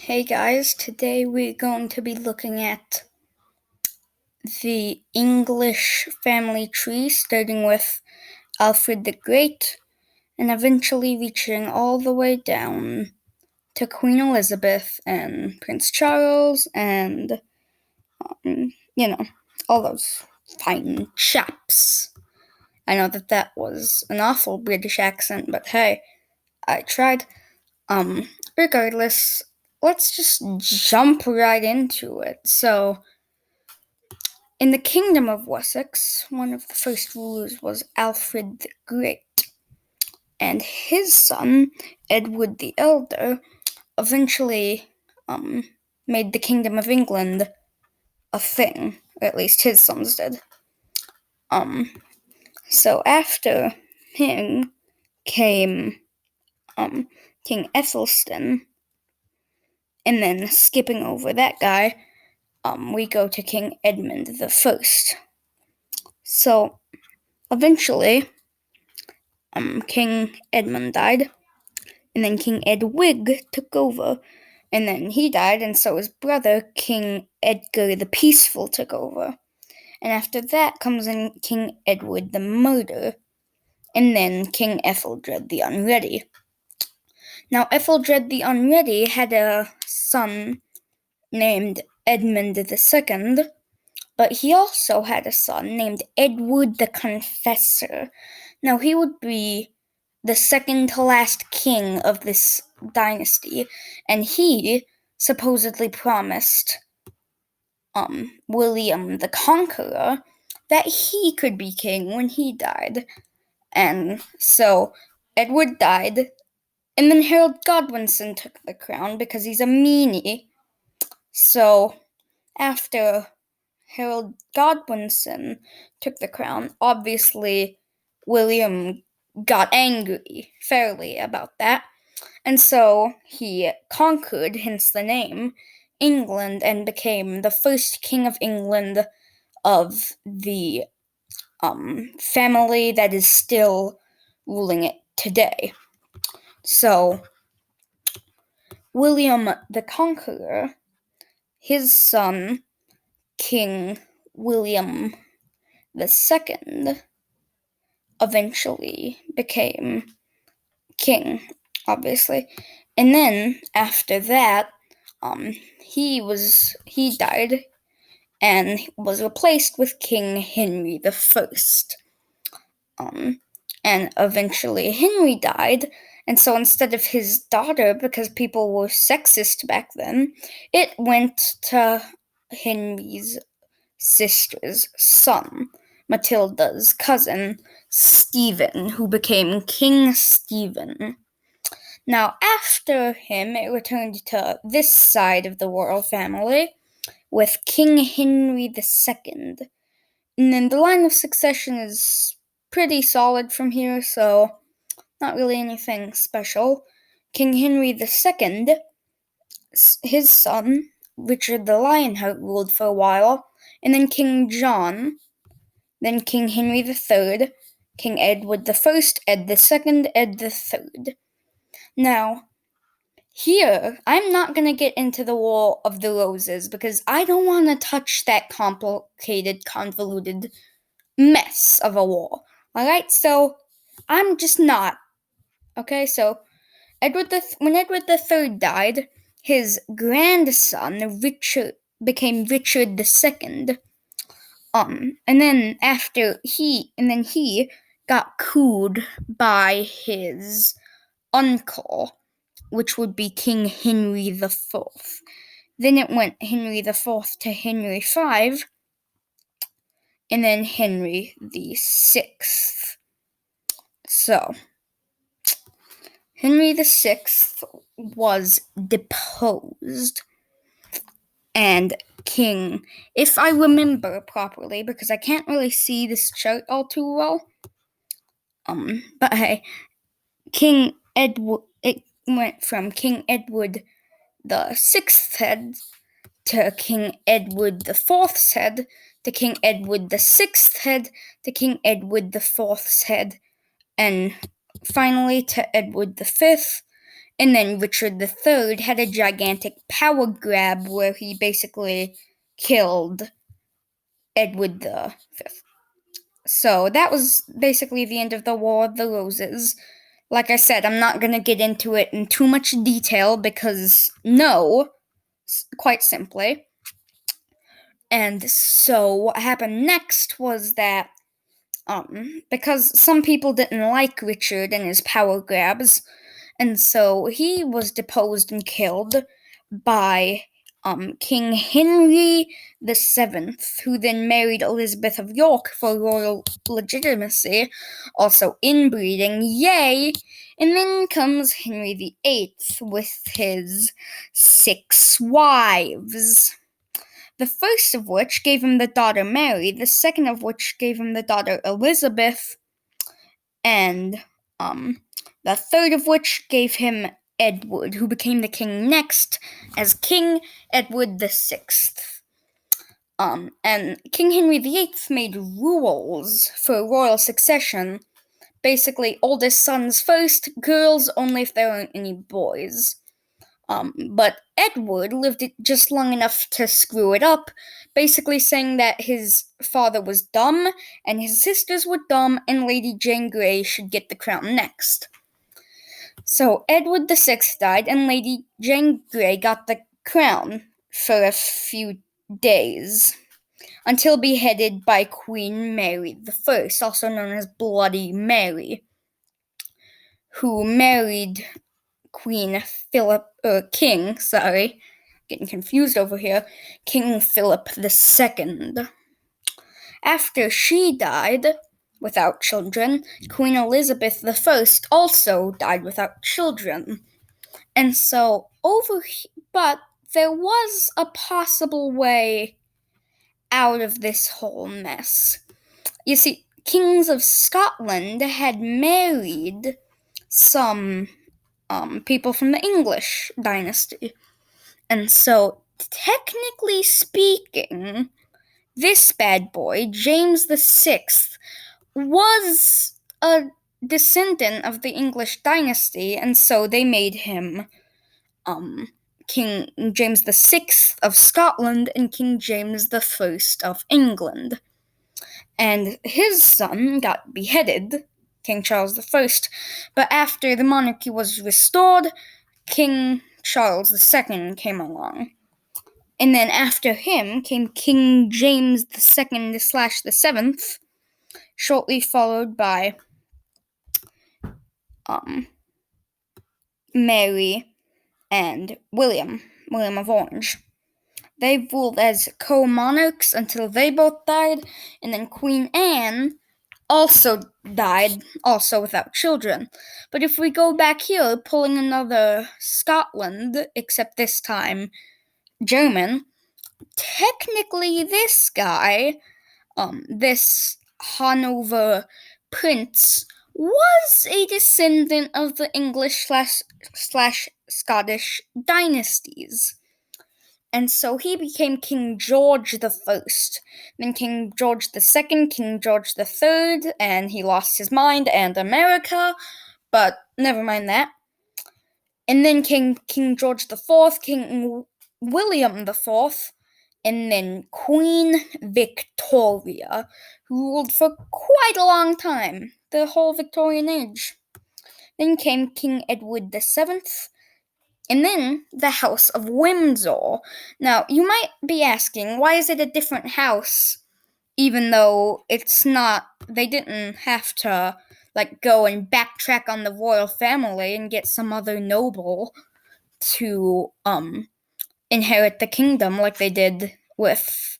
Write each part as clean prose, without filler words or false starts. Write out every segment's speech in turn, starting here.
Hey guys, today we're going to be looking at the English family tree, starting with Alfred the Great and eventually reaching all the way down to Queen Elizabeth and Prince Charles and, all those fine chaps. I know that was an awful British accent, but hey, I tried. Regardless, let's just jump right into it. So, in the Kingdom of Wessex, one of the first rulers was Alfred the Great, and his son, Edward the Elder, eventually made the Kingdom of England a thing, or at least his sons did. So after him came King Ethelstan, and then skipping over that guy, we go to King Edmund the First. So eventually, King Edmund died, and then King Edwig took over, and then he died, and so his brother, King Edgar the Peaceful, took over. And after that comes in King Edward the Murderer, and then King Ethelred the Unready. Now, Ethelred the Unready had a son named Edmund II, but he also had a son named Edward the Confessor. Now, he would be the second to last king of this dynasty, and he supposedly promised William the Conqueror that he could be king when he died. And so Edward died, and then Harold Godwinson took the crown because he's a meanie. So after Harold Godwinson took the crown, obviously William got angry fairly about that, and so he conquered, hence the name, England, and became the first king of England of the family that is still ruling it today. So William the Conqueror, his son, King William II, eventually became king, obviously. And then after that, he died and was replaced with King Henry I. And eventually Henry died, and so instead of his daughter, because people were sexist back then, it went to Henry's sister's son, Matilda's cousin, Stephen, who became King Stephen. Now, after him, it returned to this side of the royal family with King Henry II. And then the line of succession is pretty solid from here, so not really anything special. King Henry II, his son, Richard the Lionheart, ruled for a while, and then King John, then King Henry III, King Edward I, Ed II, Ed III. Now, here, I'm not going to get into the War of the Roses because I don't want to touch that complicated, convoluted mess of a war. Alright, so I'm just not. Okay, so when Edward III died, his grandson Richard became Richard II. And then he got cooed by his uncle, which would be King Henry IV. Then it went Henry IV to Henry V, and then Henry VI. So, Henry VI was deposed, and King, if I remember properly, because I can't really see this chart all too well, but hey, King Edward, it went from King Edward the Sixth head to King Edward the Fourth's head to King Edward the Sixth head to King Edward the Fourth's head, and finally to Edward the Fifth, And then Richard III had a gigantic power grab where he basically killed Edward V. So that was basically the end of the War of the Roses. Like I said, I'm not going to get into it in too much detail because no, quite simply. And so what happened next was that because some people didn't like Richard and his power grabs, and so he was deposed and killed by King Henry VII, who then married Elizabeth of York for royal legitimacy, also inbreeding, yay! And then comes Henry VIII with his 6 wives. The first of which gave him the daughter Mary, the second of which gave him the daughter Elizabeth, and the third of which gave him Edward, who became the king next as King Edward VI. And King Henry VIII made rules for royal succession. Basically, oldest sons first, girls only if there aren't any boys. But Edward lived it just long enough to screw it up, basically saying that his father was dumb, and his sisters were dumb, and Lady Jane Grey should get the crown next. So Edward VI died, and Lady Jane Grey got the crown for a few days, until beheaded by Queen Mary I, also known as Bloody Mary, who married King Philip II. After she died without children, Queen Elizabeth I also died without children. And so but there was a possible way out of this whole mess. You see, kings of Scotland had married some people from the English dynasty. And so, technically speaking, this bad boy, James VI, was a descendant of the English dynasty, and so they made him King James VI of Scotland and King James I of England. And his son got beheaded, King Charles I, but after the monarchy was restored, King Charles II came along. And then after him came King James II/7, shortly followed by Mary and William of Orange. They ruled as co-monarchs until they both died, and then Queen Anne also died, also without children. But if we go back here, pulling another Scotland, except this time German, technically this guy, this Hanover prince, was a descendant of the English slash Scottish dynasties. And so he became King George I, then King George II, King George III, and he lost his mind and America, but never mind that. And then came King George IV, King William IV, and then Queen Victoria, who ruled for quite a long time, the whole Victorian age. Then came King Edward VII, and then the House of Windsor. Now, you might be asking, why is it a different house, even though it's not, they didn't have to, go and backtrack on the royal family and get some other noble to, inherit the kingdom like they did with,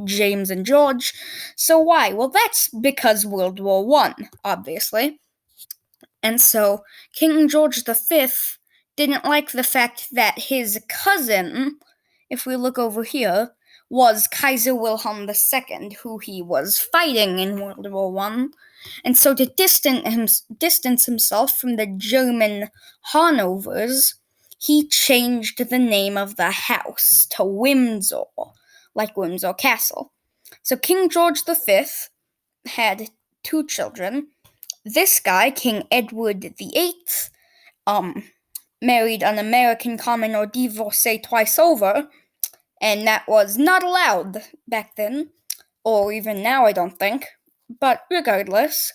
James and George. So why? Well, that's because World War I, obviously. And so, King George V didn't like the fact that his cousin, if we look over here, was Kaiser Wilhelm II, who he was fighting in World War I. And so to distance himself from the German Hanovers, he changed the name of the house to Windsor, like Windsor Castle. So King George V had 2 children. This guy, King Edward VIII, married an American common or divorcee twice over, and that was not allowed back then, or even now, I don't think. But regardless,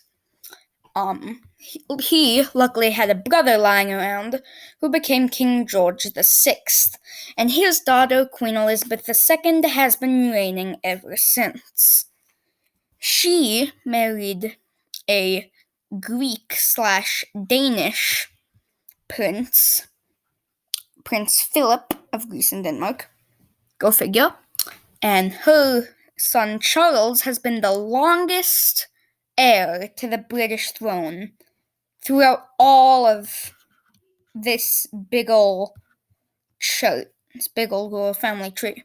he luckily had a brother lying around who became King George VI, and his daughter, Queen Elizabeth II, has been reigning ever since. She married a Greek/Danish prince, Prince Philip of Greece and Denmark. Go figure. And her son Charles has been the longest heir to the British throne throughout all of this big ol' chart, this big ol' royal family tree.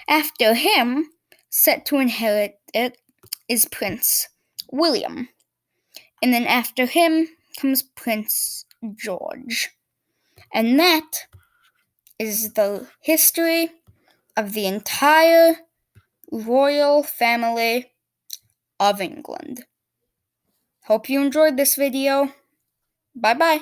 After him, set to inherit it, is Prince William. And then after him comes Prince George. And that is the history of the entire royal family of England. Hope you enjoyed this video. Bye-bye.